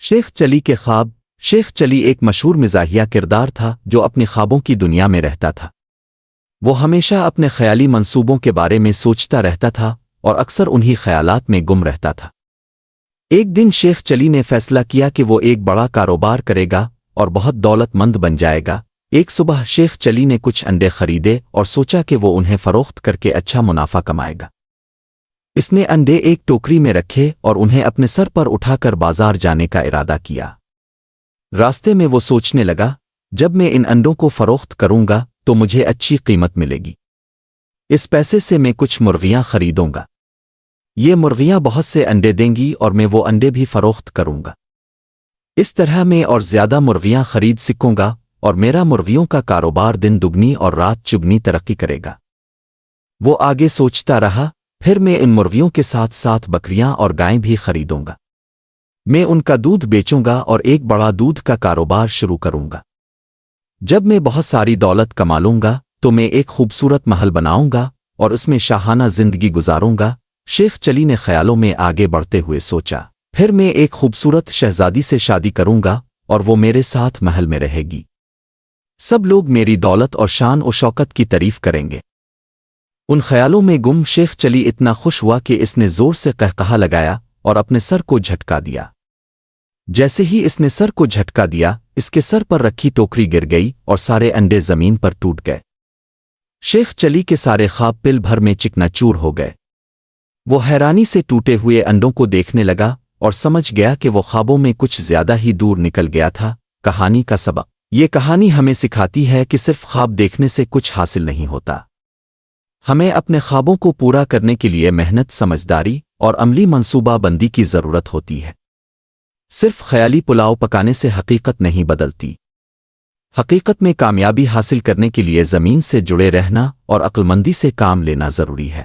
شیخ چلی کے خواب۔ شیخ چلی ایک مشہور مزاحیہ کردار تھا جو اپنی خوابوں کی دنیا میں رہتا تھا۔ وہ ہمیشہ اپنے خیالی منصوبوں کے بارے میں سوچتا رہتا تھا اور اکثر انہی خیالات میں گم رہتا تھا۔ ایک دن شیخ چلی نے فیصلہ کیا کہ وہ ایک بڑا کاروبار کرے گا اور بہت دولت مند بن جائے گا۔ ایک صبح شیخ چلی نے کچھ انڈے خریدے اور سوچا کہ وہ انہیں فروخت کر کے اچھا منافع کمائے گا۔ اس نے انڈے ایک ٹوکری میں رکھے اور انہیں اپنے سر پر اٹھا کر بازار جانے کا ارادہ کیا۔ راستے میں وہ سوچنے لگا، جب میں ان انڈوں کو فروخت کروں گا تو مجھے اچھی قیمت ملے گی۔ اس پیسے سے میں کچھ مرغیاں خریدوں گا۔ یہ مرغیاں بہت سے انڈے دیں گی اور میں وہ انڈے بھی فروخت کروں گا۔ اس طرح میں اور زیادہ مرغیاں خرید سکوں گا اور میرا مرغیوں کا کاروبار دن دگنی اور رات چگنی ترقی کرے گا۔ وہ آگے سوچتا رہا، پھر میں ان مرغیوں کے ساتھ ساتھ بکریاں اور گائیں بھی خریدوں گا۔ میں ان کا دودھ بیچوں گا اور ایک بڑا دودھ کا کاروبار شروع کروں گا۔ جب میں بہت ساری دولت کما لوں گا تو میں ایک خوبصورت محل بناؤں گا اور اس میں شاہانہ زندگی گزاروں گا۔ شیخ چلی نے خیالوں میں آگے بڑھتے ہوئے سوچا، پھر میں ایک خوبصورت شہزادی سے شادی کروں گا اور وہ میرے ساتھ محل میں رہے گی۔ سب لوگ میری دولت اور شان و شوکت کی تعریف کریں گے۔ ان خیالوں میں گم شیخ چلی اتنا خوش ہوا کہ اس نے زور سے قہقہا لگایا اور اپنے سر کو جھٹکا دیا۔ جیسے ہی اس نے سر کو جھٹکا دیا، اس کے سر پر رکھی ٹوکری گر گئی اور سارے انڈے زمین پر ٹوٹ گئے۔ شیخ چلی کے سارے خواب پل بھر میں چکنا چور ہو گئے۔ وہ حیرانی سے ٹوٹے ہوئے انڈوں کو دیکھنے لگا اور سمجھ گیا کہ وہ خوابوں میں کچھ زیادہ ہی دور نکل گیا تھا۔ کہانی کا سبق۔ یہ کہانی ہمیں سکھاتی ہے کہ صرف خواب دیکھنے سے کچھ حاصل نہیں ہوتا۔ ہمیں اپنے خوابوں کو پورا کرنے کے لیے محنت، سمجھداری اور عملی منصوبہ بندی کی ضرورت ہوتی ہے۔ صرف خیالی پلاؤ پکانے سے حقیقت نہیں بدلتی۔ حقیقت میں کامیابی حاصل کرنے کے لیے زمین سے جڑے رہنا اور عقلمندی سے کام لینا ضروری ہے۔